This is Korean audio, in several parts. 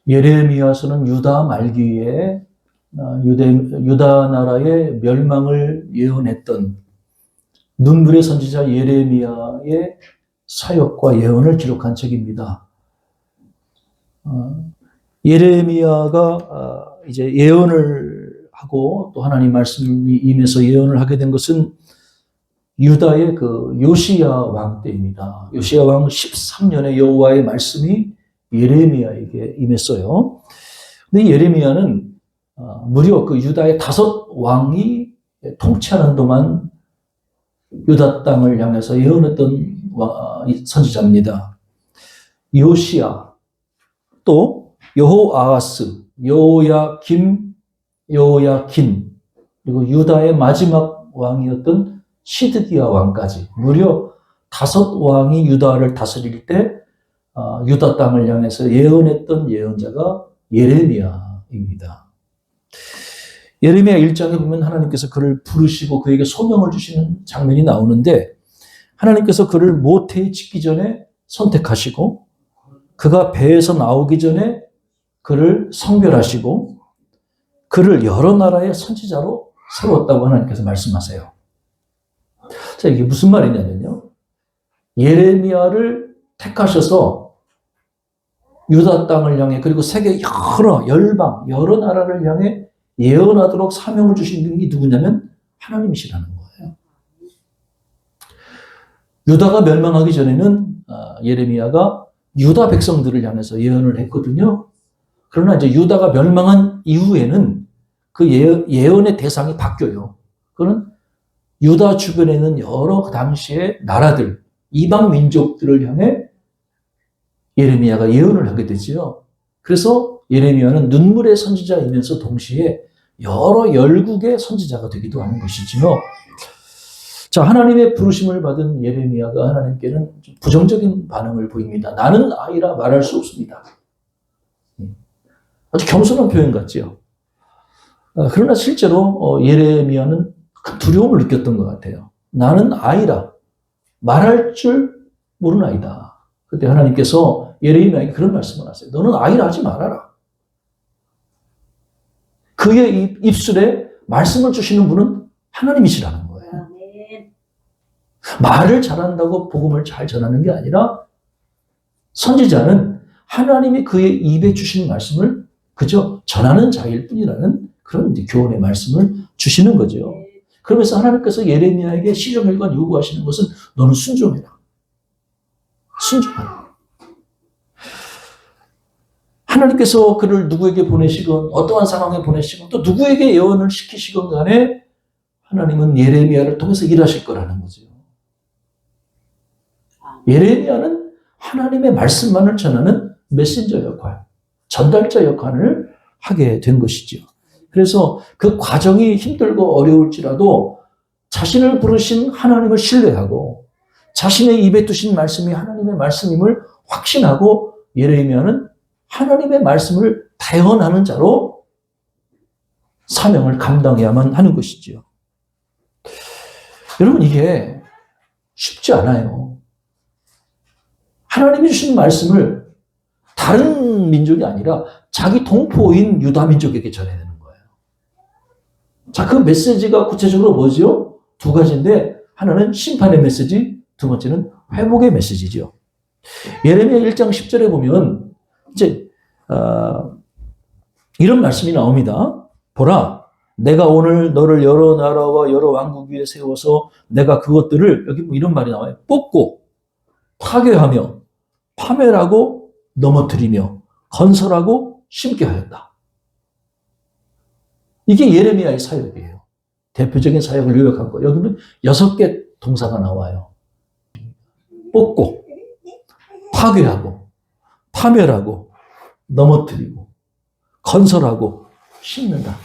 예레미야서는 유다 말기에 유다 나라의 멸망을 예언했던 눈물의 선지자 예레미야의 사역과 예언을 기록한 책입니다. 예레미야가 이제 예언을 하고 또 하나님 말씀이 임해서 예언을 하게 된 것은 유다의 그 요시야 왕 때입니다. 요시야 왕 13년에 여호와의 말씀이 예레미야에게 임했어요. 근데 예레미야는 무려 그 유다의 5 왕이 통치하는 동안 유다 땅을 향해서 예언했던 선지자입니다. 요시야, 또 여호아하스, 여호야김, 여호야긴, 그리고 유다의 마지막 왕이었던 시드기야 왕까지 무려 5 왕이 유다를 다스릴 때 유다 땅을 향해서 예언했던 예언자가 예레미야입니다. 예레미야 1장에 보면 하나님께서 그를 부르시고 그에게 소명을 주시는 장면이 나오는데 하나님께서 그를 모태에 짓기 전에 선택하시고 그가 배에서 나오기 전에 그를 성별하시고 그를 여러 나라의 선지자로 세웠다고 하나님께서 말씀하세요. 자, 이게 무슨 말이냐면요. 예레미야를 택하셔서 유다 땅을 향해 그리고 세계 여러 열방, 여러 나라를 향해 예언하도록 사명을 주신 분이 누구냐면 하나님이시라는 거예요. 유다가 멸망하기 전에는 예레미야가 유다 백성들을 향해서 예언을 했거든요. 그러나 이제 유다가 멸망한 이후에는 그 예언의 대상이 바뀌어요. 그는 유다 주변에 있는 여러 당시의 나라들, 이방 민족들을 향해 예레미야가 예언을 하게 되죠. 그래서 예레미야는 눈물의 선지자이면서 동시에 여러 열국의 선지자가 되기도 하는 것이지요. 자, 하나님의 부르심을 받은 예레미야가 하나님께는 부정적인 반응을 보입니다. 나는 아이라 말할 수 없습니다. 아주 겸손한 표현 같지요. 그러나 실제로 예레미야는 큰 두려움을 느꼈던 것 같아요. 나는 아이라 말할 줄 모르는 아이다. 그때 하나님께서 예레미야에게 그런 말씀을 하세요. 너는 아이라 하지 말아라. 그의 입술에 말씀을 주시는 분은 하나님이시라는 거예요. 말을 잘한다고 복음을 잘 전하는 게 아니라 선지자는 하나님이 그의 입에 주신 말씀을 그저 전하는 자일 뿐이라는 그런 교훈의 말씀을 주시는 거죠. 그러면서 하나님께서 예레미야에게 시정일관 요구하시는 것은 너는 순종해라. 순종하라. 하나님께서 그를 누구에게 보내시건 어떠한 상황에 보내시건 또 누구에게 예언을 시키시건 간에 하나님은 예레미야를 통해서 일하실 거라는 거죠. 예레미야는 하나님의 말씀만을 전하는 메신저 역할, 전달자 역할을 하게 된 것이죠. 그래서 그 과정이 힘들고 어려울지라도 자신을 부르신 하나님을 신뢰하고 자신의 입에 두신 말씀이 하나님의 말씀임을 확신하고 예레미야는 하나님의 말씀을 대언하는 자로 사명을 감당해야만 하는 것이죠. 여러분, 이게 쉽지 않아요. 하나님이 주신 말씀을 다른 민족이 아니라 자기 동포인 유다 민족에게 전해야 되는 거예요. 자, 그 메시지가 구체적으로 뭐죠? 2가지인데 하나는 심판의 메시지, 2번째는 회복의 메시지죠. 예레미야 1장 10절에 보면 이제 이런 말씀이 나옵니다. 보라, 내가 오늘 너를 여러 나라와 여러 왕국 위에 세워서 내가 그것들을, 여기 뭐 이런 말이 나와요. 뽑고 파괴하며 파멸하고 넘어뜨리며 건설하고 심게 하였다. 이게 예레미야의 사역이에요. 대표적인 사역을 요약한 거. 여기는 6개 동사가 나와요. 뽑고 파괴하고 파멸하고 넘어뜨리고 건설하고 심는다.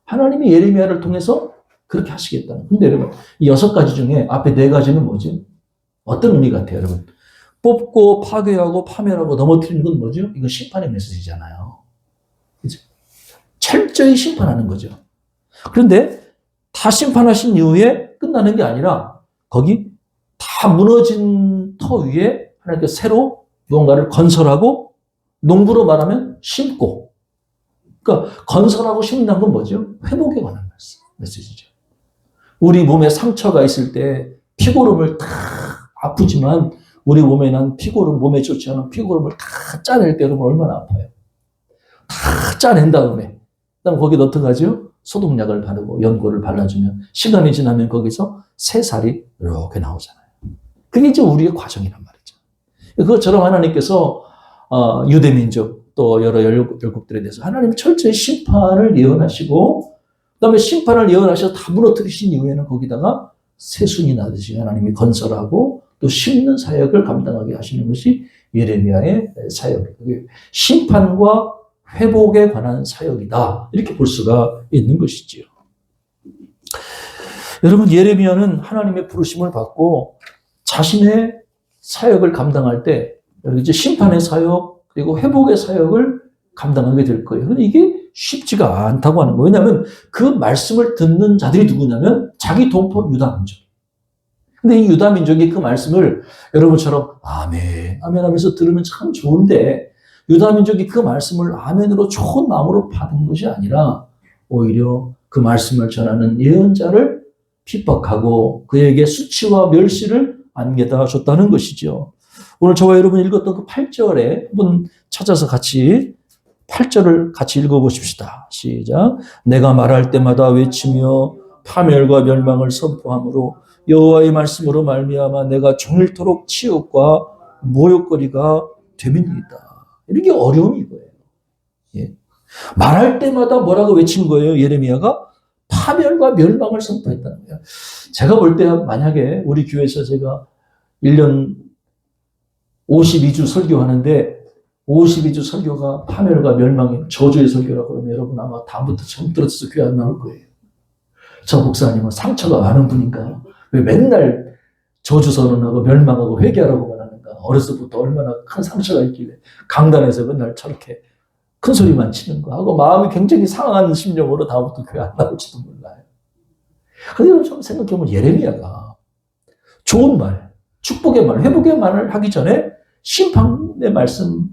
하나님이 예레미야를 통해서 그렇게 하시겠다는. 근데 여러분, 이 6가지 중에 앞에 4가지는 뭐지? 어떤 의미 같아요, 여러분? 뽑고 파괴하고 파멸하고 넘어뜨리는 건 뭐죠? 이건 심판의 메시지잖아요. 그죠? 철저히 심판하는 거죠. 그런데 다 심판하신 이후에 끝나는 게 아니라 거기 다 무너진 터 위에 하나님께서 새로 무언가를 건설하고 농부로 말하면 심고. 그러니까 건설하고 심는다는 건 뭐죠? 회복에 관한 메시지죠. 우리 몸에 상처가 있을 때 피고름을 다 아프지만 우리 몸에 난 피고름, 몸에 좋지 않은 피고름을 다 짜낼 때 여러분 얼마나 아파요. 다 짜낸 다음에 그다음 거기다 어떡하죠? 소독약을 바르고 연고를 발라주면 시간이 지나면 거기서 새살이 이렇게 나오잖아요. 그게 이제 우리의 과정이란 말이죠. 그것처럼 하나님께서 유대민족 또 여러 열국들에 대해서 하나님이 철저히 심판을 예언하시고 그다음에 심판을 예언하셔서 다 무너뜨리신 이후에는 거기다가 새순이 나듯이 하나님이 건설하고 또 심는 사역을 감당하게 하시는 것이 예레미야의 사역이에요. 심판과 회복에 관한 사역이다. 이렇게 볼 수가 있는 것이지요. 여러분, 예레미야는 하나님의 부르심을 받고 자신의 사역을 감당할 때 이제 심판의 사역 그리고 회복의 사역을 감당하게 될 거예요. 근데 이게 쉽지가 않다고 하는 거예요. 왜냐하면 그 말씀을 듣는 자들이 누구냐면 자기 동포 유다 민족. 근데 이 유다 민족이 그 말씀을 여러분처럼 아멘, 아멘 하면서 들으면 참 좋은데 유다 민족이 그 말씀을 아멘으로 좋은 마음으로 받은 것이 아니라 오히려 그 말씀을 전하는 예언자를 핍박하고 그에게 수치와 멸시를 안겨다 줬다는 것이죠. 오늘 저와 여러분이 읽었던 그 8절에 한번 찾아서 같이 8절을 같이 읽어보십시다. 시작. 내가 말할 때마다 외치며 파멸과 멸망을 선포함으로 여호와의 말씀으로 말미암아 내가 종일토록 치욕과 모욕거리가 됨이니이다. 이게 어려움이 이거예요. 예. 말할 때마다 뭐라고 외친 거예요? 예레미야가 파멸과 멸망을 선포했다는 거예요. 제가 볼 때 만약에 우리 교회에서 제가 1년 52주 설교하는데 52주 설교가 파멸과 멸망의 저주의 설교라고 그러면 여러분 아마 다음부터 처음 들어서 교회 안 나올 거예요. 저 목사님은 상처가 많은 분인가? 왜 맨날 저주 선언하고 멸망하고 회개하라고만 하는가? 어렸을 때부터 얼마나 큰 상처가 있길래 강단에서 맨날 저렇게 큰 소리만 치는 거 하고 마음이 굉장히 상한 심정으로 다음부터 교회 안 나올지도 몰라요. 근데 여러분 좀 생각해보면 예레미야가 좋은 말, 축복의 말, 회복의 말을 하기 전에 심판의 말씀,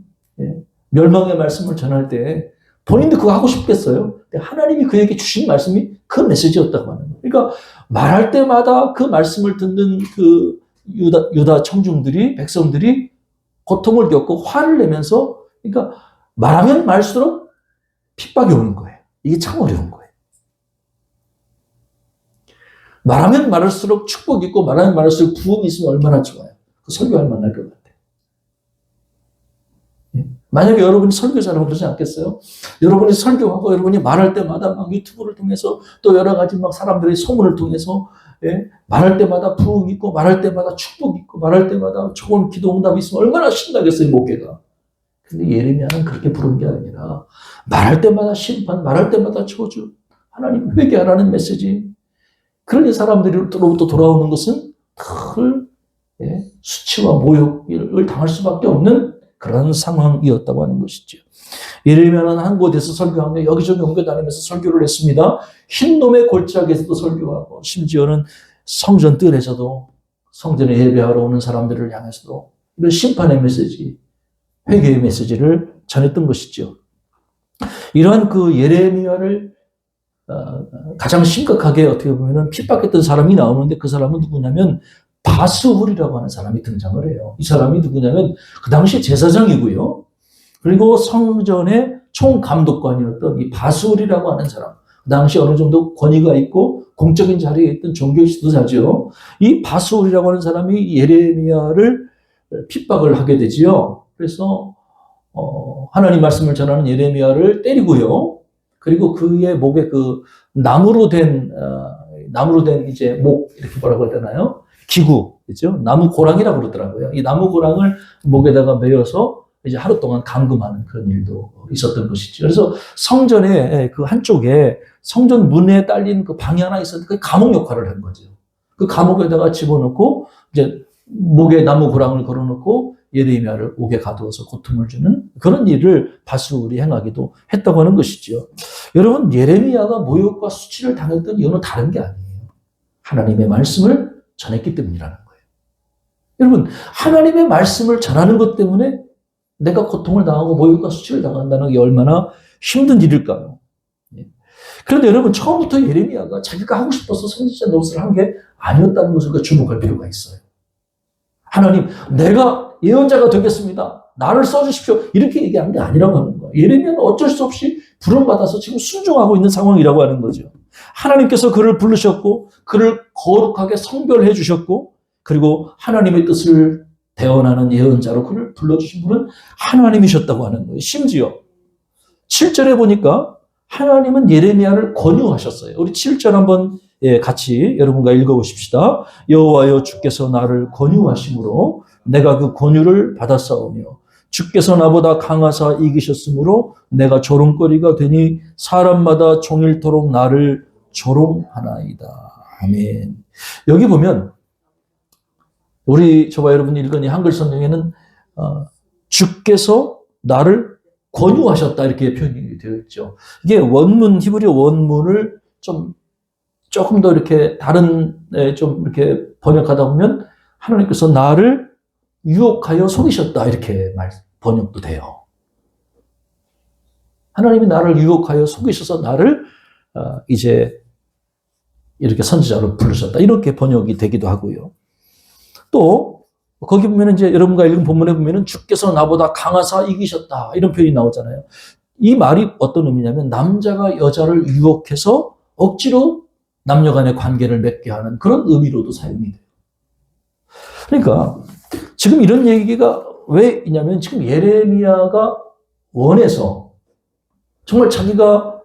멸망의 말씀을 전할 때 본인도 그거 하고 싶겠어요? 근데 하나님이 그에게 주신 말씀이 그 메시지였다고 하는 거예요. 그러니까 말할 때마다 그 말씀을 듣는 그 유다 청중들이, 백성들이 고통을 겪고 화를 내면서 그러니까 말하면 말수록 핍박이 오는 거예요. 이게 참 어려운 거예요. 말하면 말할수록 축복이 있고 말하면 말할수록 부흥이 있으면 얼마나 좋아요. 그 설교할 만할 것 같아요. 만약에 여러분이 설교 잘하면 그러지 않겠어요? 여러분이 설교하고 여러분이 말할 때마다 막 유튜브를 통해서 또 여러 가지 막 사람들의 소문을 통해서 말할 때마다 부흥이 있고 말할 때마다 축복이 있고 말할 때마다 좋은 기도 응답이 있으면 얼마나 신나겠어요, 목회가. 근데 예레미야는 그렇게 부른 게 아니라 말할 때마다 심판, 말할 때마다 저주, 하나님 회개하라는 메시지. 그러니 사람들로부터 돌아오는 것은 큰 수치와 모욕을 당할 수밖에 없는 그런 상황이었다고 하는 것이죠. 예레미야는 한 곳에서 설교하며 여기저기 옮겨 다니면서 설교를 했습니다. 흰놈의 골짜기에서도 설교하고 심지어는 성전 뜰에서도 성전에 예배하러 오는 사람들을 향해서도 이런 심판의 메시지, 회개의 메시지를 전했던 것이죠. 이러한 그 예레미야를 가장 심각하게 어떻게 보면 핍박했던 사람이 나오는데 그 사람은 누구냐면 바스훌이라고 하는 사람이 등장을 해요. 이 사람이 누구냐면 그 당시 제사장이고요. 그리고 성전의 총감독관이었던 이 바스훌이라고 하는 사람. 그 당시 어느 정도 권위가 있고 공적인 자리에 있던 종교 지도자죠. 이 바스훌이라고 하는 사람이 예레미야를 핍박을 하게 되지요. 그래서 하나님 말씀을 전하는 예레미야를 때리고요. 그리고 그의 목에 그 나무로 된 이제 목 이렇게 뭐라고 해야 되나요? 기구, 그죠? 나무 고랑이라고 그러더라고요. 이 나무 고랑을 목에다가 매어서 이제 하루 동안 감금하는 그런 일도 있었던 것이죠. 그래서 성전의 그 한쪽에 성전 문에 딸린 그 방이 하나 있었는데 그 감옥 역할을 한 거죠. 그 감옥에다가 집어넣고 이제 목에 나무 고랑을 걸어놓고 예레미야를 옥에 가두어서 고통을 주는 그런 일을 바스훌이 행하기도 했다고 하는 것이죠. 여러분, 예레미야가 모욕과 수치를 당했던 이유는 다른 게 아니에요. 하나님의 말씀을 전했기 때문이라는 거예요. 여러분, 하나님의 말씀을 전하는 것 때문에 내가 고통을 당하고 모욕과 수치를 당한다는 게 얼마나 힘든 일일까요? 그런데 여러분, 처음부터 예레미야가 자기가 하고 싶어서 선지자 노릇을 한 게 아니었다는 것을 주목할 필요가 있어요. 하나님, 내가 예언자가 되겠습니다. 나를 써주십시오. 이렇게 얘기한 게 아니라고 하는 거예요. 예레미야는 어쩔 수 없이 부름받아서 지금 순종하고 있는 상황이라고 하는 거죠. 하나님께서 그를 부르셨고, 그를 거룩하게 성별해 주셨고, 그리고 하나님의 뜻을 대언하는 예언자로 그를 불러주신 분은 하나님이셨다고 하는 거예요. 심지어 7절에 보니까 하나님은 예레미야를 권유하셨어요. 우리 7절 한번 같이 여러분과 읽어보십시다. 여호와여, 주께서 나를 권유하심으로 내가 그 권유를 받았사오며 주께서 나보다 강하사 이기셨으므로 내가 조롱거리가 되니 사람마다 종일토록 나를 조롱하나이다. 아멘. 여기 보면 우리 저와 여러분이 읽은 이 한글 성경에는 주께서 나를 권유하셨다 이렇게 표현이 되어 있죠. 이게 원문, 히브리 원문을 조금 더 이렇게 다른 좀 이렇게 번역하다 보면 하나님께서 나를 유혹하여 속이셨다 이렇게 번역도 돼요. 하나님이 나를 유혹하여 속이셔서 나를 이제 이렇게 선지자로 부르셨다 이렇게 번역이 되기도 하고요. 또 거기 보면 이제 여러분과 읽은 본문에 보면은 주께서 나보다 강하사 이기셨다 이런 표현이 나오잖아요. 이 말이 어떤 의미냐면 남자가 여자를 유혹해서 억지로 남녀 간의 관계를 맺게 하는 그런 의미로도 사용이 돼요. 그러니까 지금 이런 얘기가 왜 있냐면 지금 예레미야가 원해서 정말 자기가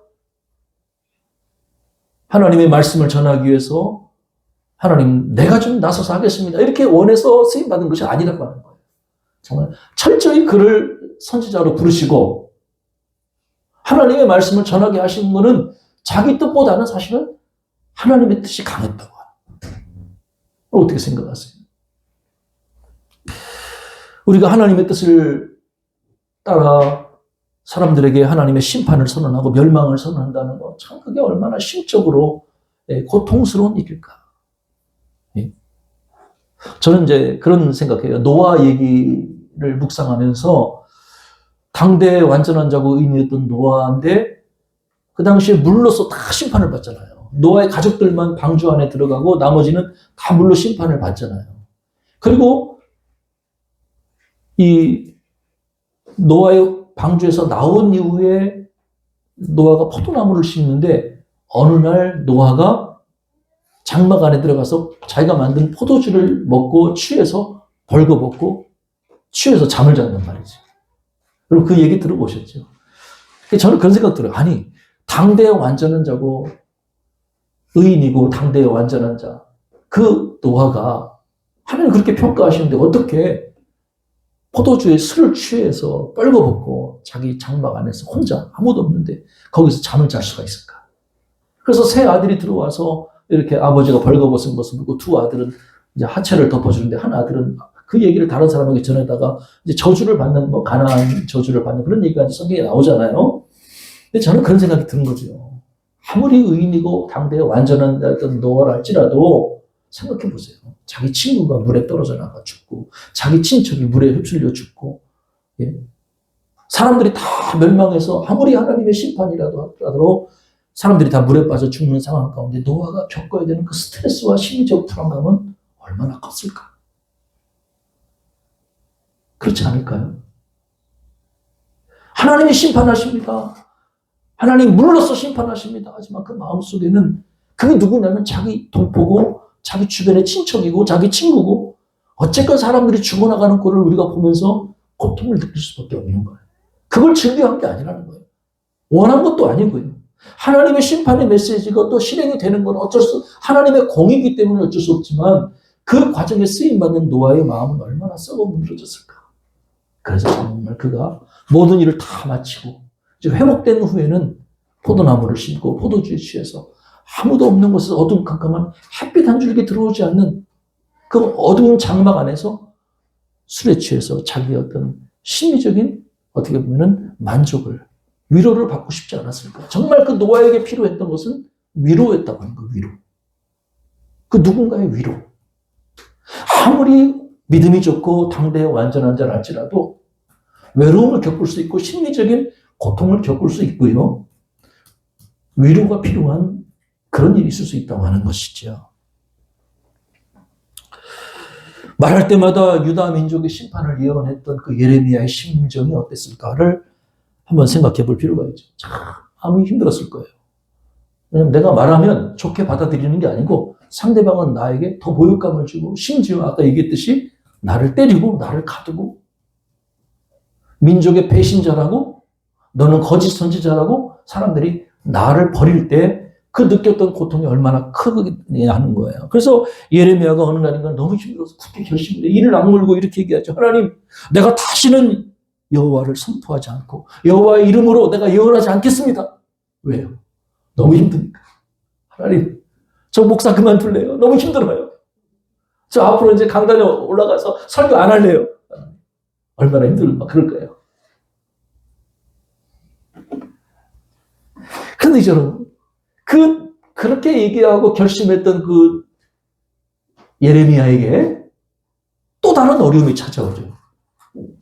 하나님의 말씀을 전하기 위해서 하나님, 내가 좀 나서서 하겠습니다. 이렇게 원해서 쓰임받은 것이 아니라고 하는 거예요. 정말 철저히 그를 선지자로 부르시고 하나님의 말씀을 전하게 하신 것은 자기 뜻보다는 사실은 하나님의 뜻이 강했다고 해요. 어떻게 생각하세요? 우리가 하나님의 뜻을 따라 사람들에게 하나님의 심판을 선언하고 멸망을 선언한다는 것, 참 그게 얼마나 심적으로 고통스러운 일일까? 저는 이제 그런 생각해요. 노아 얘기를 묵상하면서 당대의 완전한 자고 의인이었던 노아인데 그 당시에 물로서 다 심판을 받잖아요. 노아의 가족들만 방주 안에 들어가고 나머지는 다 물로 심판을 받잖아요. 그리고 이 노아의 방주에서 나온 이후에 노아가 포도나무를 심는데 어느 날 노아가 장막 안에 들어가서 자기가 만든 포도주를 먹고 취해서 벌거벗고 취해서 잠을 잔단 말이죠. 그럼 그 얘기 들어보셨죠? 저는 그런 생각 들어요. 아니, 당대의 완전한 자고 의인이고 당대의 완전한 자, 그 노아가 하나님 그렇게 평가하시는데 어떻게 포도주에 술을 취해서 뻘거벗고 자기 장막 안에서 혼자 아무도 없는데 거기서 잠을 잘 수가 있을까? 그래서 세 아들이 들어와서 이렇게 아버지가 벌거벗은 모습을 보고 두 아들은 이제 하체를 덮어주는데 한 아들은 그 얘기를 다른 사람에게 전해다가 이제 저주를 받는 가나안 저주를 받는 그런 얘기가 성경에 나오잖아요. 근데 저는 그런 생각이 드는 거죠. 아무리 의인이고 당대에 완전한 어떤 노아라 할지라도 생각해 보세요. 자기 친구가 물에 떨어져 나가 죽고 자기 친척이 물에 휩쓸려 죽고 사람들이 다 멸망해서 아무리 하나님의 심판이라도 하더라도 사람들이 다 물에 빠져 죽는 상황 가운데 노아가 겪어야 되는 그 스트레스와 심리적 불안감은 얼마나 컸을까? 그렇지 않을까요? 하나님이 심판하십니다. 하나님 물로서 심판하십니다. 하지만 그 마음속에는 그게 누구냐면 자기 동포고 자기 주변의 친척이고 자기 친구고 어쨌건 사람들이 죽어나가는 꼴을 우리가 보면서 고통을 느낄 수밖에 없는 거예요. 그걸 즐겨한 게 아니라는 거예요. 원한 것도 아니고요. 하나님의 심판의 메시지가 또 실행이 되는 건 하나님의 공이기 때문에 어쩔 수 없지만 그 과정에 쓰임받는 노아의 마음은 얼마나 썩어 문드러졌을까. 그래서 정말 그가 모든 일을 다 마치고 이제 회복된 후에는 포도나무를 심고 포도주에 취해서 아무도 없는 곳에서 어둠캄캄한 햇빛 한 줄기 들어오지 않는 그 어두운 장막 안에서 술에 취해서 자기의 어떤 심리적인 어떻게 보면은 만족을 위로를 받고 싶지 않았을까? 정말 그 노아에게 필요했던 것은 위로였다고 하는 거예요. 위로. 그 누군가의 위로. 아무리 믿음이 좋고 당대의 완전한 자랄지라도 외로움을 겪을 수 있고 심리적인 고통을 겪을 수 있고요. 위로가 필요한 그런 일이 있을 수 있다고 하는 것이죠. 말할 때마다 유다 민족의 심판을 예언했던 그 예레미야의 심정이 어땠을까를 한번 생각해 볼 필요가 있죠. 참 힘들었을 거예요. 왜냐면 내가 말하면 좋게 받아들이는 게 아니고 상대방은 나에게 더 모욕감을 주고 심지어 아까 얘기했듯이 나를 때리고 나를 가두고 민족의 배신자라고 너는 거짓 선지자라고 사람들이 나를 버릴 때 그 느꼈던 고통이 얼마나 크게 하는 거예요. 그래서 예레미야가 어느 날인가 너무 힘들어서 굳게 결심을 해 이를 악물고 이렇게 얘기하죠. 하나님, 내가 다시는 여호와를 선포하지 않고 여호와의 이름으로 내가 예언하지 않겠습니다. 왜요? 너무 힘드니까. 하나님, 저 목사 그만둘래요. 너무 힘들어요. 저 앞으로 이제 강단에 올라가서 설교 안 할래요. 얼마나 힘들까 그럴 거예요. 그런데 여러분, 그렇게 얘기하고 결심했던 그 예레미야에게 또 다른 어려움이 찾아오죠.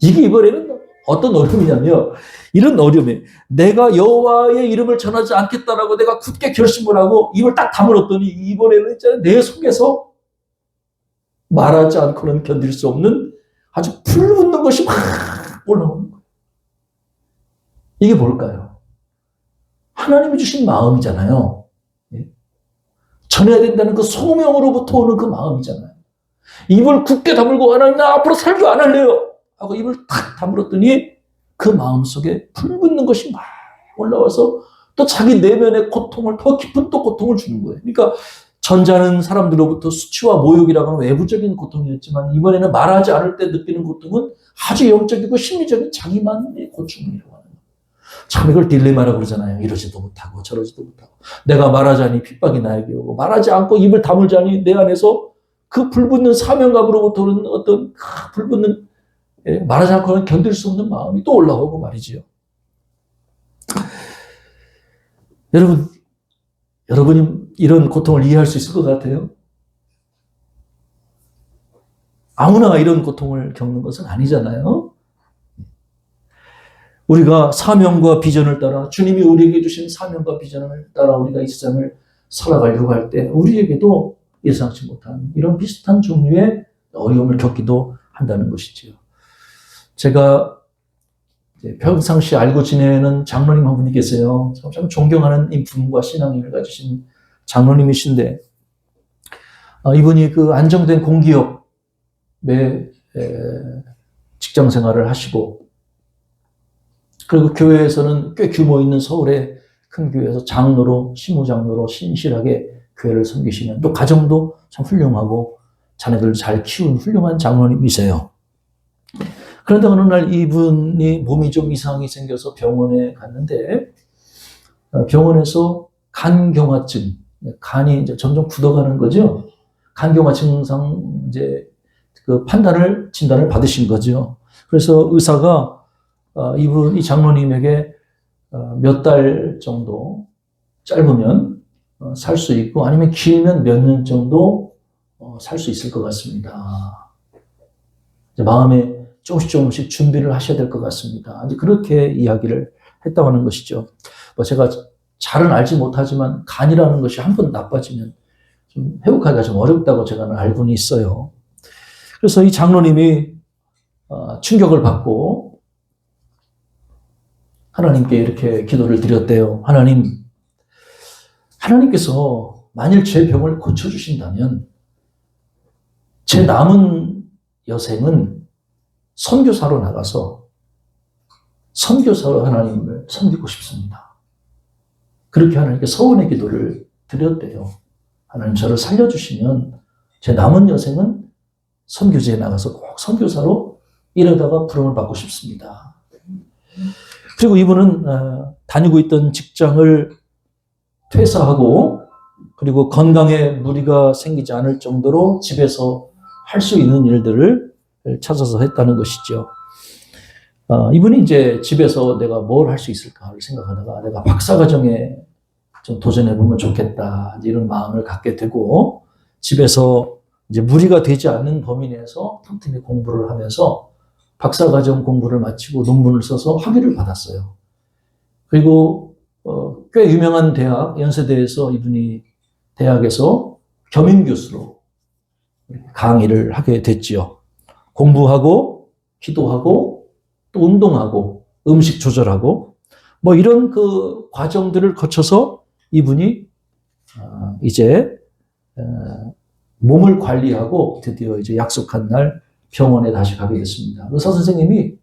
이게 이번에는 어떤 어려움이냐면 이런 어려움이 내가 여호와의 이름을 전하지 않겠다라고 내가 굳게 결심을 하고 입을 딱 다물었더니 이번에는 있잖아요. 내 속에서 말하지 않고는 견딜 수 없는 아주 불붙는 것이 막 올라오는 거예요. 이게 뭘까요? 하나님이 주신 마음이잖아요. 전해야 된다는 그 소명으로부터 오는 그 마음이잖아요. 입을 굳게 다물고 하나님 나 앞으로 설교 안 할래요 하고 입을 탁 다물었더니 그 마음속에 불붙는 것이 막 올라와서 또 자기 내면의 고통을 더 깊은 또 고통을 주는 거예요. 그러니까 전자는 사람들로부터 수치와 모욕이라고 하는 외부적인 고통이었지만 이번에는 말하지 않을 때 느끼는 고통은 아주 영적이고 심리적인 자기만의 고충이라고 하는 거예요. 참 이걸 딜레마라고 그러잖아요. 이러지도 못하고 저러지도 못하고 내가 말하자니 핍박이 나에게 오고 말하지 않고 입을 다물자니 내 안에서 그 불붙는 사명감으로부터 오는 어떤 불붙는 말하지 않고는 견딜 수 없는 마음이 또 올라오고 말이지요. 여러분이 이런 고통을 이해할 수 있을 것 같아요? 아무나 이런 고통을 겪는 것은 아니잖아요. 우리가 사명과 비전을 따라 주님이 우리에게 주신 사명과 비전을 따라 우리가 이 세상을 살아가려고 할 때 우리에게도 예상치 못한 이런 비슷한 종류의 어려움을 겪기도 한다는 것이지요. 제가 평상시 알고 지내는 장로님 한 분이 계세요. 참 존경하는 인품과 신앙을 가지신 장로님이신데 이분이 그 안정된 공기업의 직장 생활을 하시고 그리고 교회에서는 꽤 규모 있는 서울의 큰 교회에서 장로로 시무장로로 신실하게 교회를 섬기시는 또 가정도 참 훌륭하고 자녀들 잘 키운 훌륭한 장로님이세요. 그런데 어느 날 이분이 몸이 좀 이상이 생겨서 병원에 갔는데 병원에서 간경화증, 간이 이제 점점 굳어가는 거죠. 간경화 증상 이제 그 진단을 받으신 거죠. 그래서 의사가 이 장로님에게 몇 달 정도 짧으면 살 수 있고 아니면 길면 몇 년 정도 살 수 있을 것 같습니다. 이제 마음에 조금씩 준비를 하셔야 될 것 같습니다. 이제 그렇게 이야기를 했다고 하는 것이죠. 제가 잘은 알지 못하지만 간이라는 것이 한 번 나빠지면 좀 회복하기가 좀 어렵다고 제가 알고는 있어요. 그래서 이 장로님이 충격을 받고 하나님께 이렇게 기도를 드렸대요. 하나님께서 만일 제 병을 고쳐주신다면 제 남은 여생은 선교사로 나가서 선교사로 하나님을 섬기고 싶습니다. 그렇게 하나님께 서원의 기도를 드렸대요. 하나님 저를 살려주시면 제 남은 여생은 선교지에 나가서 꼭 선교사로 일하다가 부름을 받고 싶습니다. 그리고 이분은 다니고 있던 직장을 퇴사하고 그리고 건강에 무리가 생기지 않을 정도로 집에서 할 수 있는 일들을 찾아서 했다는 것이죠. 이분이 이제 집에서 내가 뭘 할 수 있을까를 생각하다가 내가 박사과정에 좀 도전해보면 좋겠다 이런 마음을 갖게 되고 집에서 이제 무리가 되지 않는 범위 내에서 틈틈이 공부를 하면서 박사과정 공부를 마치고 논문을 써서 학위를 받았어요. 그리고 꽤 유명한 대학, 연세대에서 이분이 대학에서 겸임교수로 강의를 하게 됐지요. 공부하고, 기도하고, 또 운동하고, 음식 조절하고, 뭐 이런 그 과정들을 거쳐서 이분이 이제 몸을 관리하고 드디어 이제 약속한 날 병원에 다시 가게 됐습니다. 의사 선생님이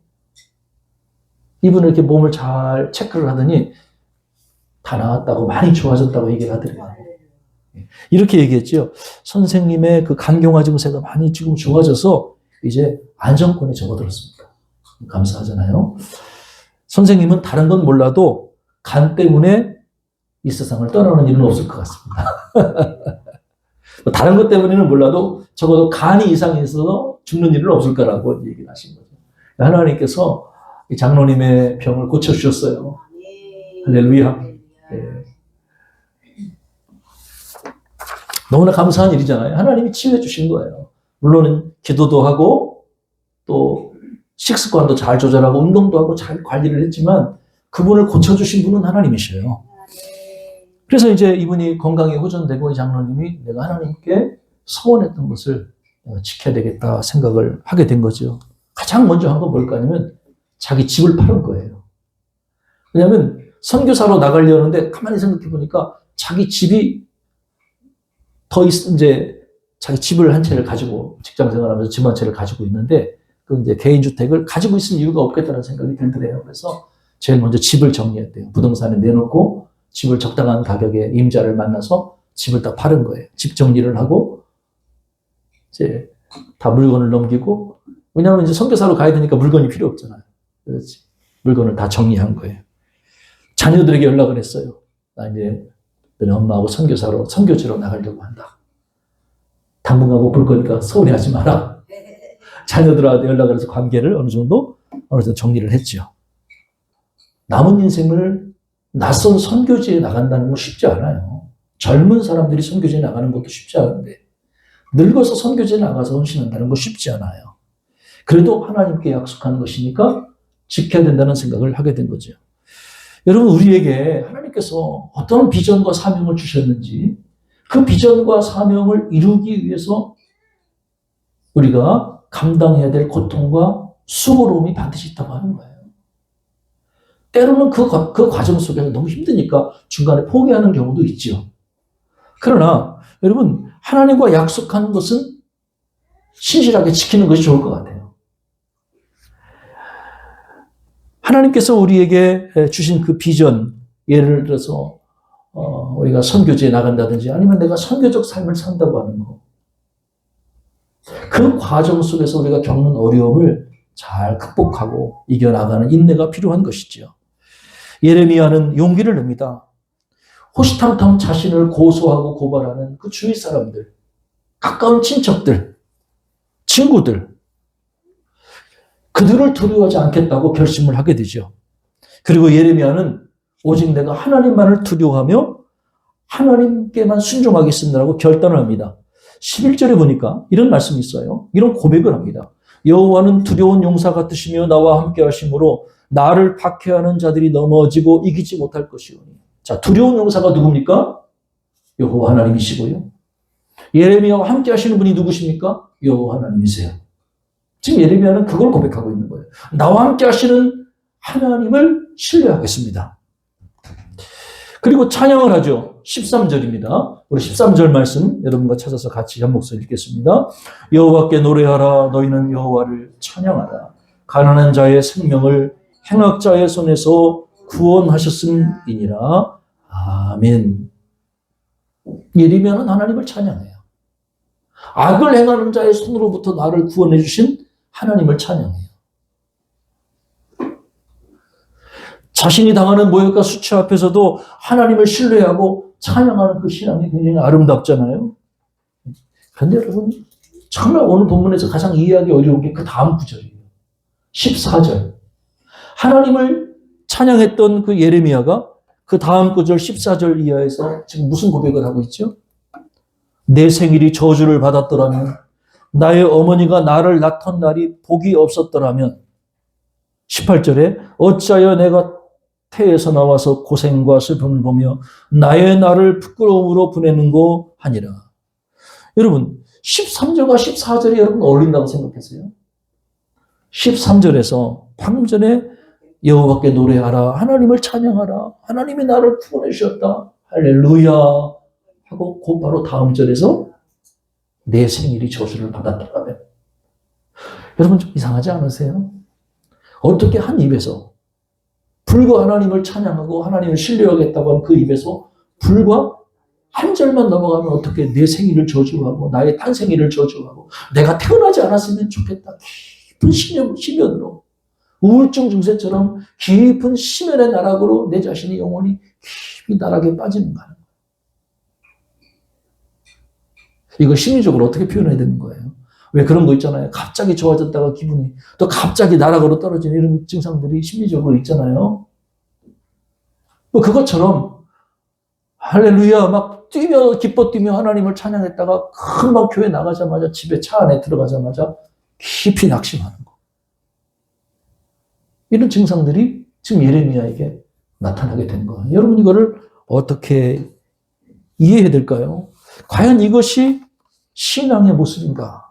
이분을 이렇게 몸을 잘 체크를 하더니 다 나았다고, 많이 좋아졌다고 얘기를 하더라고요. 이렇게 얘기했죠. 선생님의 그 간경화 증세가 많이 지금 좋아져서 이제 안정권에 접어들었습니다. 감사하잖아요. 선생님은 다른 건 몰라도 간 때문에 이 세상을 떠나는 일은 없을 것 같습니다. 다른 것 때문에는 몰라도 적어도 간이 이상이 있어서 죽는 일은 없을 거라고 얘기를 하신 거죠. 하나님께서 이 장로님의 병을 고쳐주셨어요. 할렐루야. 네. 너무나 감사한 일이잖아요. 하나님이 치유해 주신 거예요. 물론 기도도 하고 또 식습관도 잘 조절하고 운동도 하고 잘 관리를 했지만 그분을 고쳐주신 분은 하나님이셔요. 그래서 이제 이분이 건강이 호전되고 이 장로님이 내가 하나님께 서원했던 것을 내가 지켜야 되겠다 생각을 하게 된 거죠. 가장 먼저 한 건 뭘까 하면 자기 집을 파는 거예요. 왜냐하면 선교사로 나가려는데 가만히 생각해 보니까 자기 집이 이제 자기 집을 한 채를 가지고 직장 생활하면서 집 한 채를 가지고 있는데 그 이제 개인주택을 가지고 있을 이유가 없겠다는 생각이 들더래요. 그래서 제일 먼저 집을 정리해야 돼요. 부동산에 내놓고 집을 적당한 가격에 임자를 만나서 집을 다 파는 거예요. 집 정리를 하고 이제 다 물건을 넘기고, 왜냐하면 이제 선교사로 가야 되니까 물건이 필요 없잖아요. 그래서 물건을 다 정리한 거예요. 자녀들에게 연락을 했어요. 나 이제 너네 엄마하고 선교지로 나가려고 한다. 당분간 못 볼 거니까 서운해하지 마라. 자녀들한테 연락을 해서 관계를 어느 정도 정리를 했죠. 남은 인생을 낯선 선교지에 나간다는 건 쉽지 않아요. 젊은 사람들이 선교지에 나가는 것도 쉽지 않은데 늙어서 선교지에 나가서 헌신한다는 건 쉽지 않아요. 그래도 하나님께 약속한 것이니까 지켜야 된다는 생각을 하게 된 거죠. 여러분, 우리에게 하나님께서 어떤 비전과 사명을 주셨는지 그 비전과 사명을 이루기 위해서 우리가 감당해야 될 고통과 수고로움이 반드시 있다고 하는 거예요. 때로는 그 과정 속에서 너무 힘드니까 중간에 포기하는 경우도 있죠. 그러나 여러분, 하나님과 약속하는 것은 신실하게 지키는 것이 좋을 것 같아요. 하나님께서 우리에게 주신 그 비전, 예를 들어서 우리가 선교지에 나간다든지 아니면 내가 선교적 삶을 산다고 하는 거, 그 과정 속에서 우리가 겪는 어려움을 잘 극복하고 이겨나가는 인내가 필요한 것이죠. 예레미야는 용기를 냅니다. 호시탐탐 자신을 고소하고 고발하는 그 주위 사람들, 가까운 친척들, 친구들, 그들을 두려워하지 않겠다고 결심을 하게 되죠. 그리고 예레미야는 오직 내가 하나님만을 두려워하며 하나님께만 순종하겠습니다라고 결단을 합니다. 11절에 보니까 이런 말씀이 있어요. 이런 고백을 합니다. 여호와는 두려운 용사 같으시며 나와 함께 하심으로 나를 박해하는 자들이 넘어지고 이기지 못할 것이오니. 자, 두려운 용사가 누굽니까? 여호와 하나님이시고요. 예레미야와 함께 하시는 분이 누구십니까? 여호와 하나님이세요. 지금 예레미야는 그걸 고백하고 있는 거예요. 나와 함께 하시는 하나님을 신뢰하겠습니다. 그리고 찬양을 하죠. 13절입니다. 우리 13절 말씀 여러분과 찾아서 같이 한 목소리 읽겠습니다. 여호와께 노래하라. 너희는 여호와를 찬양하라. 가난한 자의 생명을 행악자의 손에서 구원하셨음이니라. 아멘. 예레미야는 하나님을 찬양해요. 악을 행하는 자의 손으로부터 나를 구원해 주신 하나님을 찬양해요. 자신이 당하는 모욕과 수치 앞에서도 하나님을 신뢰하고 찬양하는 그 신앙이 굉장히 아름답잖아요. 그런데 여러분, 정말 오늘 본문에서 가장 이해하기 어려운 게 그 다음 구절이에요. 14절. 하나님을 찬양했던 그 예레미야가 그 다음 구절 14절 이하에서 지금 무슨 고백을 하고 있죠? 내 생일이 저주를 받았더라면, 나의 어머니가 나를 낳던 날이 복이 없었더라면, 18절에 어찌하여 내가 태에서 나와서 고생과 슬픔을 보며 나의 나를 부끄러움으로 보내는고 하니라. 여러분 13절과 14절이 여러분 어울린다고 생각하세요? 13절에서 방금 전에 여호와께 노래하라, 하나님을 찬양하라, 하나님이 나를 구원해 주셨다, 할렐루야 하고 곧바로 다음 절에서 내 생일이 저주를 받았다라면 여러분 좀 이상하지 않으세요? 어떻게 한 입에서 불과 하나님을 찬양하고 하나님을 신뢰하겠다고 한 그 입에서 불과 한 절만 넘어가면 어떻게 내 생일을 저주하고 나의 탄생일을 저주하고 내가 태어나지 않았으면 좋겠다 깊은 심연으로 우울증 증세처럼 깊은 심연의 나락으로 내 자신이 영원히 깊이 나락에 빠지는 거예요. 이거 심리적으로 어떻게 표현해야 되는 거예요? 왜 그런 거 있잖아요. 갑자기 좋아졌다가 기분이 또 갑자기 나락으로 떨어지는 이런 증상들이 심리적으로 있잖아요. 뭐 그것처럼 할렐루야 막 뛰며 기뻐 뛰며 하나님을 찬양했다가 금방 교회 나가자마자 집에 차 안에 들어가자마자 깊이 낙심하는 거. 이런 증상들이 지금 예레미야에게 나타나게 된 거예요. 여러분 이거를 어떻게 이해해야 될까요? 과연 이것이 신앙의 모습인가?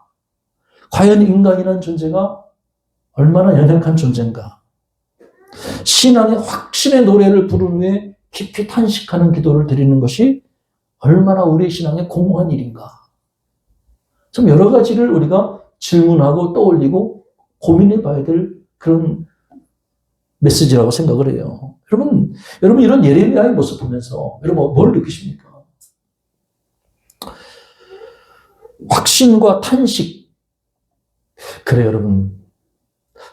과연 인간이라는 존재가 얼마나 연약한 존재인가? 신앙의 확신의 노래를 부른 후에 깊이 탄식하는 기도를 드리는 것이 얼마나 우리의 신앙에 공허한 일인가? 좀 여러 가지를 우리가 질문하고 떠올리고 고민해 봐야 될 그런 메시지라고 생각을 해요. 여러분 이런 예레미야의 모습 보면서 여러분 뭘 느끼십니까? 확신과 탄식. 그래요, 여러분.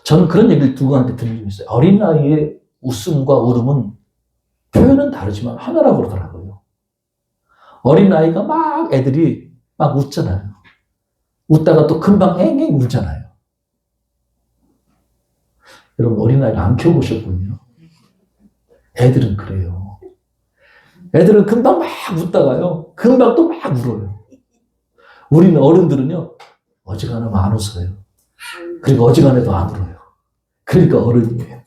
저는 그런 얘기를 누구한테 들은 적이 있어요. 어린아이의 웃음과 울음은 표현은 다르지만 하나라고 그러더라고요. 어린아이가 막 애들이 막 웃잖아요. 웃다가 또 금방 앵앵 울잖아요. 여러분 어린아이를 안 키워보셨군요. 애들은 그래요. 애들은 금방 막 웃다가요. 금방 또 막 울어요. 우리는 어른들은요. 어지간하면 안 웃어요. 그리고 어지간해도 안 울어요. 그러니까 어른이에요.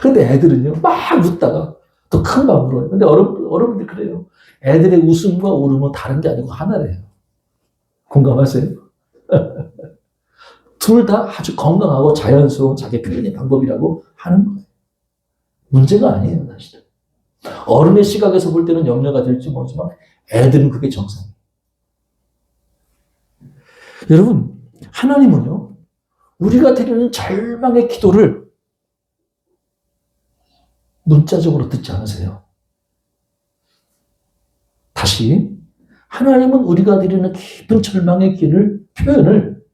근데 애들은요. 막 웃다가 또 금방 울어요. 근데 어른들 그래요. 애들의 웃음과 울음은 다른 게 아니고 하나래요. 공감하세요? 둘 다 아주 건강하고 자연스러운 자기 표현의 방법이라고 하는 거예요. 문제가 아니에요, 사실은. 어른의 시각에서 볼 때는 염려가 될지 모르지만 애들은 그게 정상이에요. 여러분, 하나님은요, 우리가 드리는 절망의 기도를 문자적으로 듣지 않으세요. 다시, 하나님은 우리가 드리는 깊은 절망의 표현을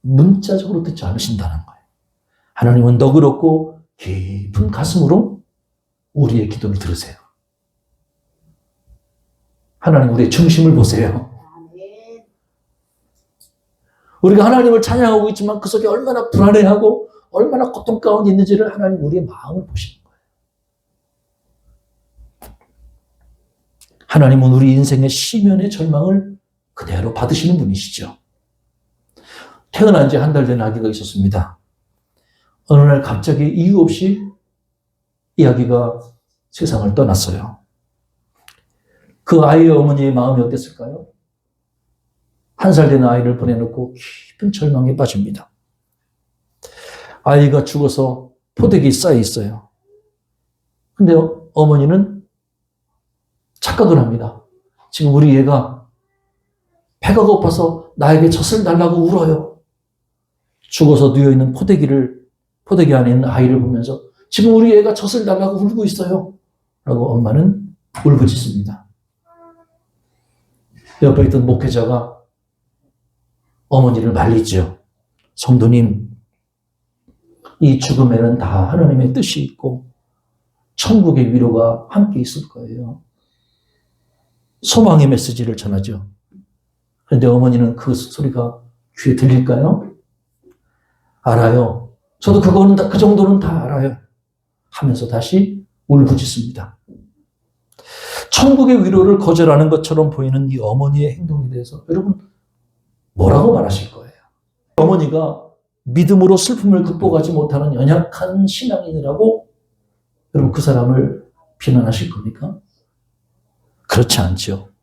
문자적으로 듣지 않으신다는 거예요. 하나님은 너그럽고 깊은 가슴으로 우리의 기도를 들으세요. 하나님 우리의 중심을 보세요. 우리가 하나님을 찬양하고 있지만 그 속에 얼마나 불안해하고 얼마나 고통 가운데 있는지를 하나님 우리의 마음을 보시는 거예요. 하나님은 우리 인생의 시면의 절망을 그대로 받으시는 분이시죠. 태어난 지 한 달 된 아기가 있었습니다. 어느 날 갑자기 이유 없이 이 아기가 세상을 떠났어요. 그 아이의 어머니의 마음이 어땠을까요? 1살 된 아이를 보내놓고 깊은 절망에 빠집니다. 아이가 죽어서 포대기에 쌓여 있어요. 근데 어머니는 착각을 합니다. 지금 우리 얘가 배가 고파서 나에게 젖을 달라고 울어요. 죽어서 누워있는 포대기 안에 있는 아이를 보면서 지금 우리 애가 젖을 달라고 울고 있어요. 라고 엄마는 울부짖습니다. 옆에 있던 목회자가 어머니를 말리죠. 성도님, 이 죽음에는 다 하나님의 뜻이 있고 천국의 위로가 함께 있을 거예요. 소망의 메시지를 전하죠. 그런데 어머니는 그 소리가 귀에 들릴까요? 알아요. 저도 그 정도는 다 알아요. 하면서 다시 울부짖습니다. 천국의 위로를 거절하는 것처럼 보이는 이 어머니의 행동에 대해서 여러분 뭐라고 말하실 거예요? 어머니가 믿음으로 슬픔을 극복하지 못하는 연약한 신앙인이라고 여러분 그 사람을 비난하실 겁니까? 그렇지 않죠.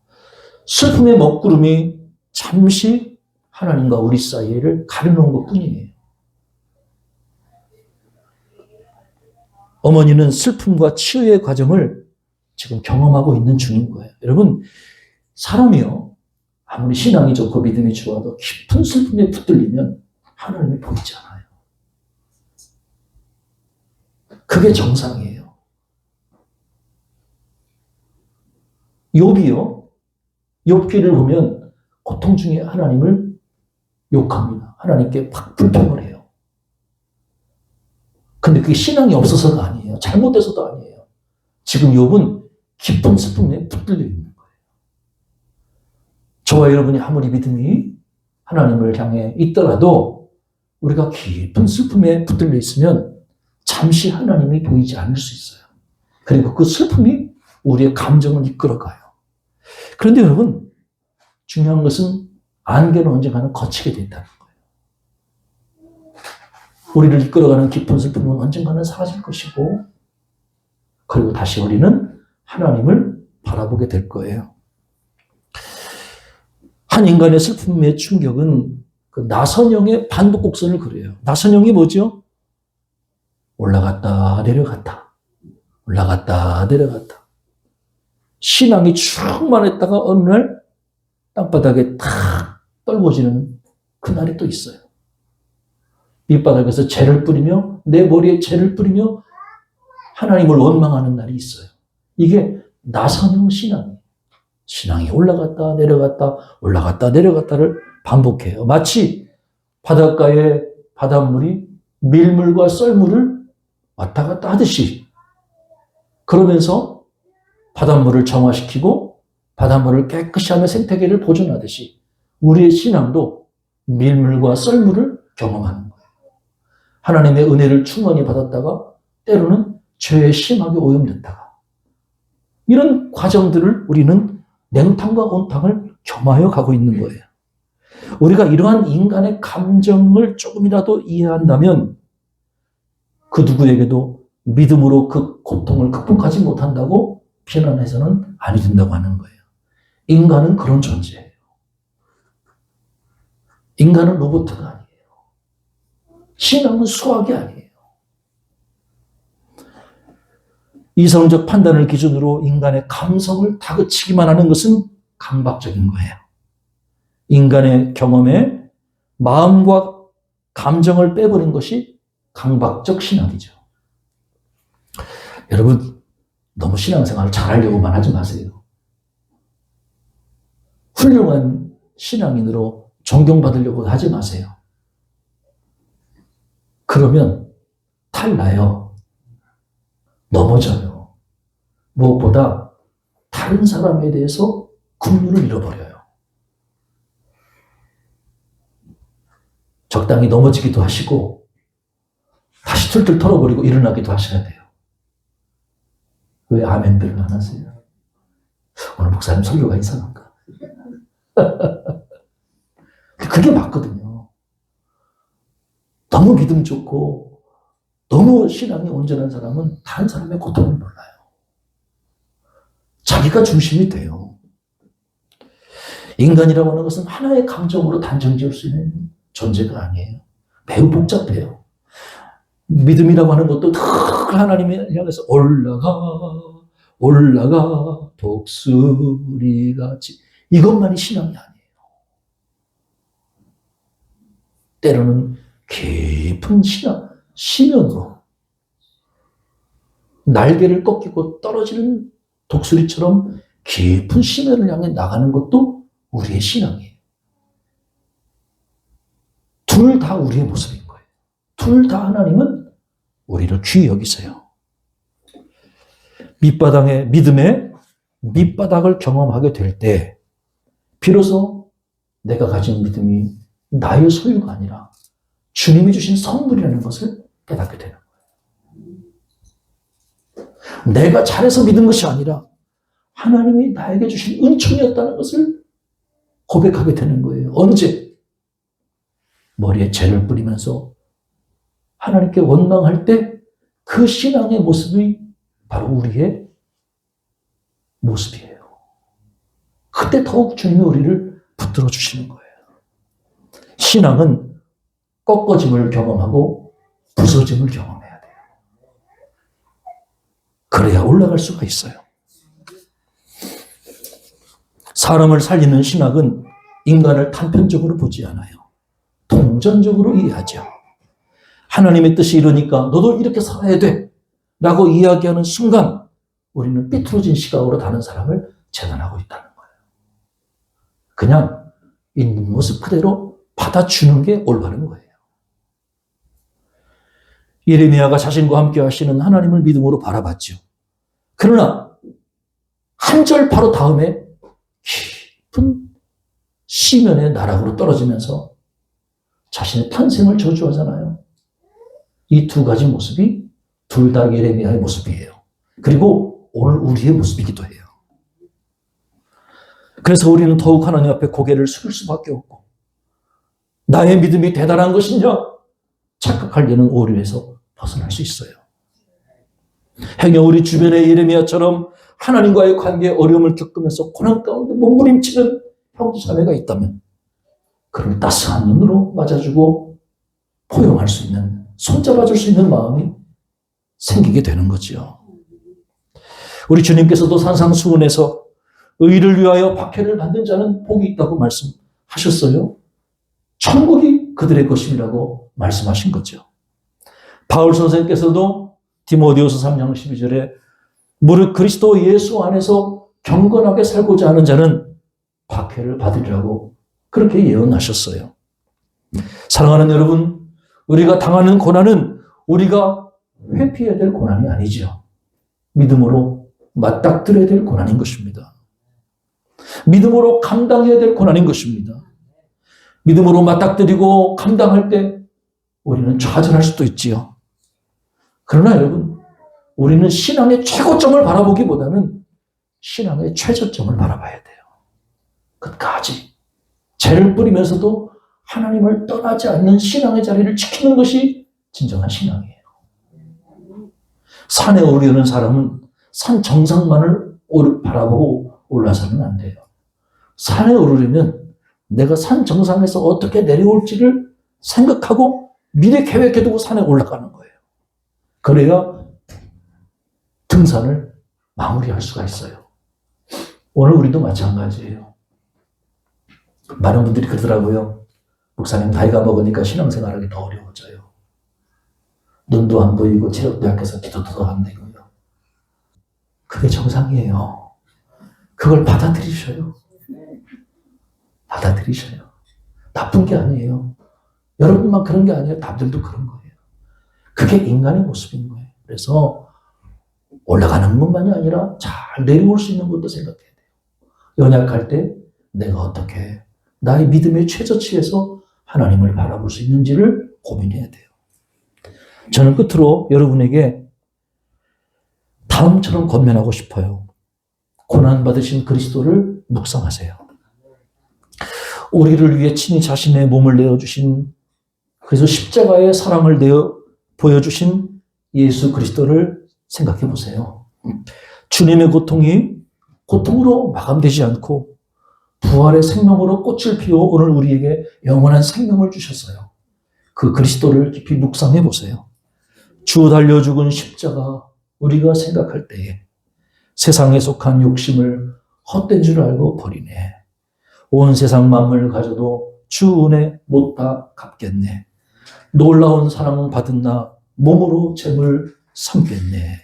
슬픔의 먹구름이 잠시 하나님과 우리 사이를 가려놓은 것뿐이에요. 어머니는 슬픔과 치유의 과정을 지금 경험하고 있는 중인 거예요. 여러분, 사람이요, 아무리 신앙이 좋고 믿음이 좋아도 깊은 슬픔에 붙들리면 하나님이 보이지 않아요. 그게 정상이에요. 욥이요, 욥기를 보면 고통 중에 하나님을 욕합니다. 하나님께 막 불평을 해요. 근데 그게 신앙이 없어서가 아니에요. 잘못돼서도 아니에요. 지금 욥은 깊은 슬픔에 붙들려 있는 거예요. 저와 여러분이 아무리 믿음이 하나님을 향해 있더라도 우리가 깊은 슬픔에 붙들려 있으면 잠시 하나님이 보이지 않을 수 있어요. 그리고 그 슬픔이 우리의 감정을 이끌어가요. 그런데 여러분, 중요한 것은 안개는 언젠가는 거치게 된다는 거예요. 우리를 이끌어가는 깊은 슬픔은 언젠가는 사라질 것이고, 그리고 다시 우리는 하나님을 바라보게 될 거예요. 한 인간의 슬픔의 충격은 그 나선형의 반복곡선을 그려요. 나선형이 뭐죠? 올라갔다 내려갔다, 올라갔다 내려갔다. 신앙이 충만했다가 어느 날 땅바닥에 탁 떨궈지는 그날이 또 있어요. 밑바닥에서 재를 뿌리며 내 머리에 재를 뿌리며 하나님을 원망하는 날이 있어요. 이게 나선형 신앙이에요. 신앙이 올라갔다 내려갔다 올라갔다 내려갔다를 반복해요. 마치 바닷가의 바닷물이 밀물과 썰물을 왔다 갔다 하듯이, 그러면서 바닷물을 정화시키고 바닷물을 깨끗이 하며 생태계를 보존하듯이 우리의 신앙도 밀물과 썰물을 경험하는 거예요. 하나님의 은혜를 충만히 받았다가 때로는 죄에 심하게 오염됐다가, 이런 과정들을 우리는 냉탕과 온탕을 겸하여 가고 있는 거예요. 우리가 이러한 인간의 감정을 조금이라도 이해한다면 그 누구에게도 믿음으로 그 고통을 극복하지 못한다고 비난해서는 아니 된다고 하는 거예요. 인간은 그런 존재예요. 인간은 로봇가 아니에요. 신앙은 수학이 아니에요. 이성적 판단을 기준으로 인간의 감성을 다그치기만 하는 것은 강박적인 거예요. 인간의 경험에 마음과 감정을 빼버린 것이 강박적 신앙이죠. 여러분, 너무 신앙생활을 잘하려고만 하지 마세요. 훌륭한 신앙인으로 존경받으려고 하지 마세요. 그러면 탈나요. 넘어져요. 무엇보다 다른 사람에 대해서 긍휼을 잃어버려요. 적당히 넘어지기도 하시고 다시 툴툴 털어버리고 일어나기도 하셔야 돼요. 왜 아멘들을 안 하세요? 오늘 목사님 설교가 이상한가? 그게 맞거든요. 너무 믿음 좋고 너무 신앙이 온전한 사람은 다른 사람의 고통을 몰라요. 자기가 중심이 돼요. 인간이라고 하는 것은 하나의 감정으로 단정 지을 수 있는 존재가 아니에요. 매우 복잡해요. 믿음이라고 하는 것도 늘 하나님을 향해서 올라가 독수리같이, 이것만이 신앙이 아니에요. 때로는 깊은 심연으로 날개를 꺾이고 떨어지는 독수리처럼 깊은 심연을 향해 나가는 것도 우리의 신앙이에요. 둘 다 우리의 모습인 거예요. 둘 다 하나님은 우리를 귀히 여기세요. 믿음의 밑바닥을 경험하게 될 때 비로소 내가 가진 믿음이 나의 소유가 아니라 주님이 주신 선물이라는 것을 깨닫게 되는 거예요. 내가 잘해서 믿은 것이 아니라 하나님이 나에게 주신 은총이었다는 것을 고백하게 되는 거예요. 언제? 머리에 재를 뿌리면서 하나님께 원망할 때 그 신앙의 모습이 바로 우리의 모습이에요. 그때 더욱 주님이 우리를 붙들어 주시는 거예요. 신앙은 꺾어짐을 경험하고 부서짐을 경험해야 돼요. 그래야 올라갈 수가 있어요. 사람을 살리는 신학은 인간을 단편적으로 보지 않아요. 동전적으로 이해하죠. 하나님의 뜻이 이러니까 너도 이렇게 살아야 돼 라고 이야기하는 순간 우리는 삐뚤어진 시각으로 다른 사람을 재단하고 있다는 거예요. 그냥 있는 모습 그대로 받아주는 게 올바른 거예요. 예레미야가 자신과 함께 하시는 하나님을 믿음으로 바라봤죠. 그러나 한 절 바로 다음에 깊은 시면의 나락으로 떨어지면서 자신의 탄생을 저주하잖아요. 이 두 가지 모습이 둘 다 예레미야의 모습이에요. 그리고 오늘 우리의 모습이기도 해요. 그래서 우리는 더욱 하나님 앞에 고개를 숙일 수밖에 없고 나의 믿음이 대단한 것이냐 착각하려는 오류에서 벗어날 수 있어요. 행여 우리 주변의 예레미야처럼 하나님과의 관계에 어려움을 겪으면서 고난 가운데 몸부림치는 형제자매가 있다면 그를 따스한 눈으로 맞아주고 포용할 수 있는, 손잡아줄 수 있는 마음이 생기게 되는 거죠. 우리 주님께서도 산상수훈에서 의를 위하여 박해를 받는 자는 복이 있다고 말씀하셨어요. 천국이 그들의 것임이라고 말씀하신 거죠. 바울 선생님께서도 디모데후서 3장 12절에 무릇 그리스도 예수 안에서 경건하게 살고자 하는 자는 박해를 받으리라고 그렇게 예언하셨어요. 사랑하는 여러분, 우리가 당하는 고난은 우리가 회피해야 될 고난이 아니죠. 믿음으로 맞닥뜨려야 될 고난인 것입니다. 믿음으로 감당해야 될 고난인 것입니다. 믿음으로 맞닥뜨리고 감당할 때 우리는 좌절할 수도 있지요. 그러나 여러분, 우리는 신앙의 최고점을 바라보기보다는 신앙의 최저점을 바라봐야 돼요. 끝까지 죄를 뿌리면서도 하나님을 떠나지 않는 신앙의 자리를 지키는 것이 진정한 신앙이에요. 산에 오르려는 사람은 산 정상만을 바라보고 올라서는 안 돼요. 산에 오르려면 내가 산 정상에서 어떻게 내려올지를 생각하고 미리 계획해두고 산에 올라가는 거예요. 그래야 등산을 마무리할 수가 있어요. 오늘 우리도 마찬가지예요. 많은 분들이 그러더라고요. 목사님 나이가 먹으니까 신앙생활하기 더 어려워져요. 눈도 안 보이고 체력도 약해서 기도도 안 되고요. 그게 정상이에요. 그걸 받아들이셔요. 받아들이셔요. 나쁜 게 아니에요. 여러분만 그런 게 아니에요. 남들도 그런 거예요. 그게 인간의 모습인 거예요. 그래서 올라가는 것만이 아니라 잘 내려올 수 있는 것도 생각해야 돼요. 연약할 때 내가 어떻게 나의 믿음의 최저치에서 하나님을 바라볼 수 있는지를 고민해야 돼요. 저는 끝으로 여러분에게 다음처럼 권면하고 싶어요. 고난받으신 그리스도를 묵상하세요. 우리를 위해 친히 자신의 몸을 내어주신, 그래서 십자가의 사랑을 보여주신 예수 그리스도를 생각해 보세요. 주님의 고통이 고통으로 마감되지 않고 부활의 생명으로 꽃을 피워 오늘 우리에게 영원한 생명을 주셨어요. 그 그리스도를 깊이 묵상해 보세요. 주 달려 죽은 십자가 우리가 생각할 때에 세상에 속한 욕심을 헛된 줄 알고 버리네. 온 세상 만물을 가져도 주 은혜 못 다 갚겠네. 놀라운 사랑 받은 나 몸으로 죄물 삼겠네.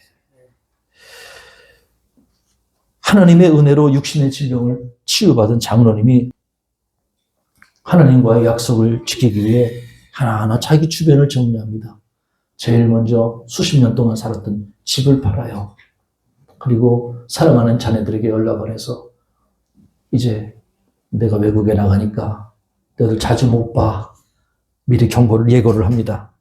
하나님의 은혜로 육신의 질병을 치유받은 장로님이 하나님과의 약속을 지키기 위해 하나하나 자기 주변을 정리합니다. 제일 먼저 수십 년 동안 살았던 집을 팔아요. 그리고 사랑하는 자녀들에게 연락을 해서 이제 내가 외국에 나가니까 너희들 자주 못 봐. 미리 예고를 합니다.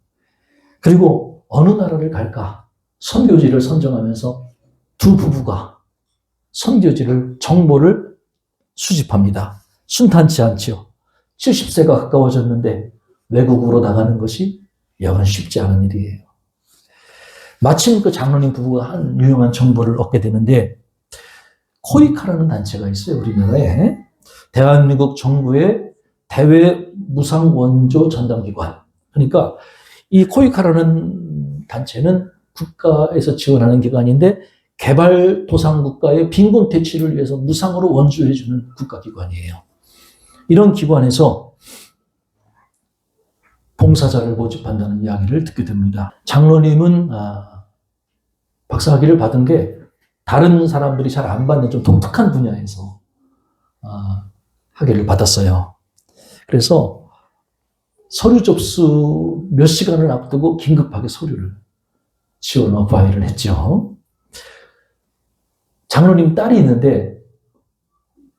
그리고 어느 나라를 갈까? 선교지를 선정하면서 두 부부가 선교지를 정보를 수집합니다. 순탄치 않지요. 70세가 가까워졌는데 외국으로 나가는 것이 여간 쉽지 않은 일이에요. 마침 그 장로님 부부가 한 유용한 정보를 얻게 되는데, 코이카라는 단체가 있어요, 우리나라에. 대한민국 정부의 대외 무상 원조 전담기관. 그러니까 이 코이카라는 단체는 국가에서 지원하는 기관인데, 개발도상국가의 빈곤 퇴치를 위해서 무상으로 원조해주는 국가기관이에요. 이런 기관에서 봉사자를 모집한다는 이야기를 듣게 됩니다. 장로님은 박사학위를 받은 게 다른 사람들이 잘 안 받는 좀 독특한 분야에서 학위를 받았어요. 그래서 서류 접수 몇 시간을 앞두고 긴급하게 서류를 지원 어플라이를 했죠. 장로님 딸이 있는데,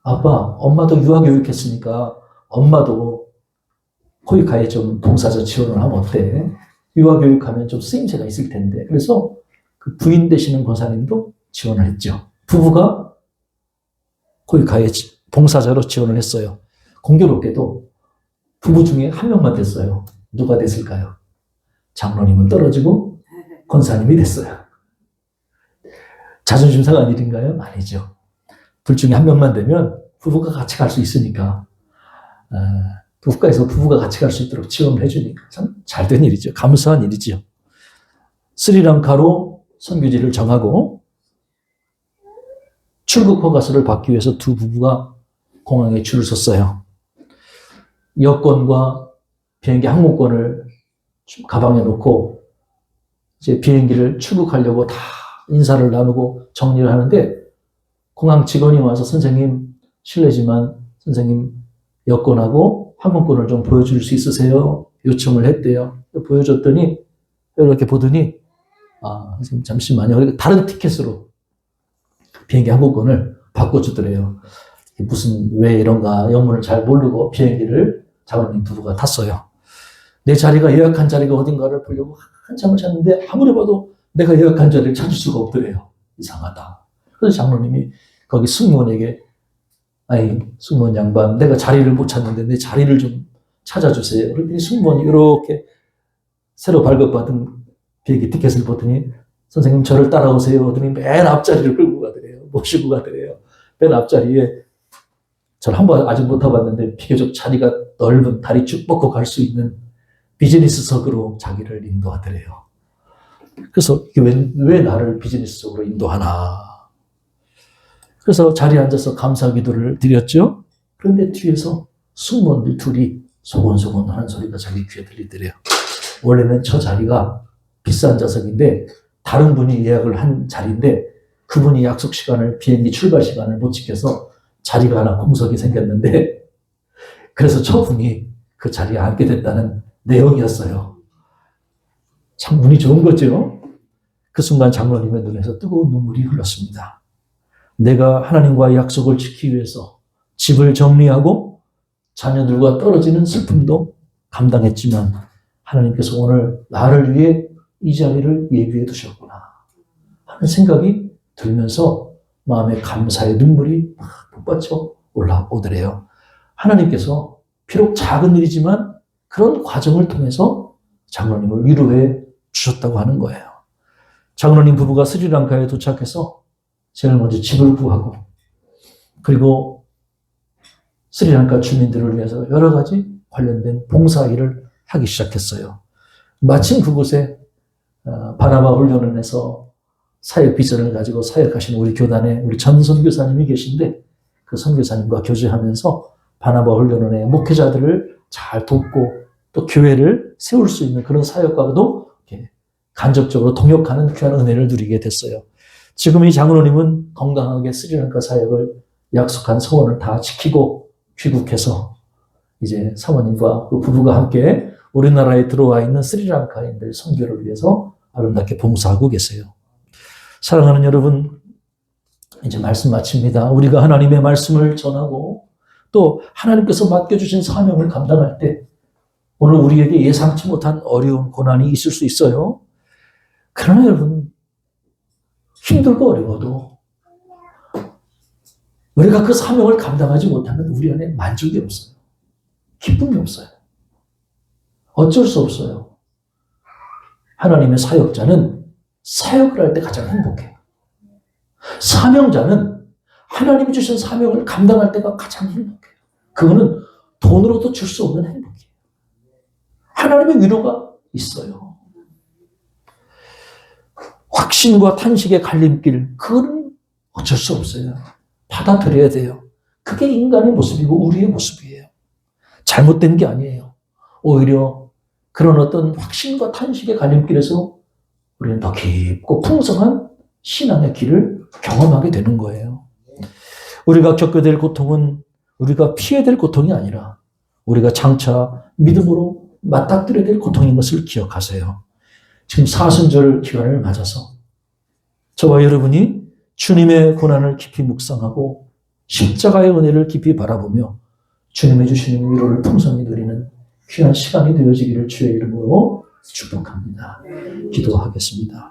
아빠, 엄마도 유아교육했으니까 엄마도 코이카에 좀 봉사자 지원을 하면 어때? 유아교육하면 좀 쓰임새가 있을 텐데. 그래서 그 부인 되시는 권사님도 지원을 했죠. 부부가 코이카에 봉사자로 지원을 했어요. 공교롭게도 부부 중에 한 명만 됐어요. 누가 됐을까요? 장로님은 떨어지고 권사님이 됐어요. 자존심 상한 일인가요? 아니죠. 둘 중에 한 명만 되면 부부가 같이 갈 수 있으니까, 국가에서 부부가 같이 갈 수 있도록 지원을 해주니까 참 잘된 일이죠. 감사한 일이죠. 스리랑카로 선교지를 정하고 출국 허가서를 받기 위해서 두 부부가 공항에 줄을 섰어요. 여권과 비행기 항공권을 가방에 놓고 이제 비행기를 출국하려고 다 인사를 나누고 정리를 하는데, 공항 직원이 와서 선생님 실례지만 선생님 여권하고 항공권을 좀 보여줄 수 있으세요? 요청을 했대요. 보여줬더니 이렇게 보더니 선생님 잠시만요. 다른 티켓으로 비행기 항공권을 바꿔주더래요. 왜 이런가 영문을 잘 모르고 비행기를 장로님 부부가 탔어요. 내 자리가 예약한 자리가 어딘가를 보려고 한참을 찾는데 아무리 봐도 내가 예약한 자리를 찾을 수가 없더래요. 이상하다. 그래서 장로님이 거기 승무원에게, 승무원 양반, 내가 자리를 못 찾는데 내 자리를 좀 찾아주세요. 그랬더니 승무원이 이렇게 새로 발급받은 비행기 티켓을 보더니, 선생님 저를 따라오세요. 하더니 맨 앞자리를 끌고 가더래요. 모시고 가더래요. 맨 앞자리에 저를 한번 아직 못 타봤는데 비교적 자리가 넓은, 다리 쭉 뻗고 갈 수 있는 비즈니스석으로 자기를 인도하더래요. 그래서 왜 나를 비즈니스석으로 인도하나. 그래서 자리에 앉아서 감사 기도를 드렸죠. 그런데 뒤에서 승무원들 둘이 소곤소곤 하는 소리가 자기 귀에 들리더래요. 원래는 저 자리가 비싼 좌석인데 다른 분이 예약을 한 자리인데 그분이 약속 시간을, 비행기 출발 시간을 못 지켜서 자리가 하나 공석이 생겼는데, 그래서 저분이 그 자리에 앉게 됐다는 내용이었어요. 참 운이 좋은 거죠. 그 순간 장로님의 눈에서 뜨거운 눈물이 흘렀습니다. 내가 하나님과의 약속을 지키기 위해서 집을 정리하고 자녀들과 떨어지는 슬픔도 감당했지만 하나님께서 오늘 나를 위해 이 자리를 예비해 두셨구나 하는 생각이 들면서 마음에 감사의 눈물이 막 북받쳐 올라오더래요. 하나님께서 비록 작은 일이지만 그런 과정을 통해서 장로님을 위로해 주셨다고 하는 거예요. 장로님 부부가 스리랑카에 도착해서 제일 먼저 집을 구하고, 그리고 스리랑카 주민들을 위해서 여러 가지 관련된 봉사일을 하기 시작했어요. 마침 그곳에 바나바 훈련원에서 사역 비전을 가지고 사역하시는 우리 교단에 우리 전 선교사님이 계신데, 그 선교사님과 교제하면서 바나바 훈련원의 목회자들을 잘 돕고 또 교회를 세울 수 있는 그런 사역과도 간접적으로 동역하는 귀한 은혜를 누리게 됐어요. 지금 이 장로님은 건강하게 스리랑카 사역을 약속한 서원을 다 지키고 귀국해서 이제 사모님과 그 부부가 함께 우리나라에 들어와 있는 스리랑카인들 선교를 위해서 아름답게 봉사하고 계세요. 사랑하는 여러분, 이제 말씀 마칩니다. 우리가 하나님의 말씀을 전하고 또 하나님께서 맡겨주신 사명을 감당할 때 오늘 우리에게 예상치 못한 어려움, 고난이 있을 수 있어요. 그러나 여러분, 힘들고 어려워도 우리가 그 사명을 감당하지 못하면 우리 안에 만족이 없어요. 기쁨이 없어요. 어쩔 수 없어요. 하나님의 사역자는 사역을 할 때 가장 행복해요. 사명자는 하나님이 주신 사명을 감당할 때가 가장 행복해요. 그거는 돈으로도 줄 수 없는 행복이에요. 하나님의 위로가 있어요. 확신과 탄식의 갈림길, 그건 어쩔 수 없어요. 받아들여야 돼요. 그게 인간의 모습이고 우리의 모습이에요. 잘못된 게 아니에요. 오히려 그런 어떤 확신과 탄식의 갈림길에서 우리는 더 깊고 풍성한 신앙의 길을 경험하게 되는 거예요. 우리가 겪게 될 고통은 우리가 피해야 될 고통이 아니라 우리가 장차 믿음으로 맞닥뜨려야 될 고통인 것을 기억하세요. 지금 사순절 기간을 맞아서 저와 여러분이 주님의 고난을 깊이 묵상하고 십자가의 은혜를 깊이 바라보며 주님의 주시는 위로를 풍성히 누리는 귀한 시간이 되어지기를 주의 이름으로 축복합니다. 기도하겠습니다.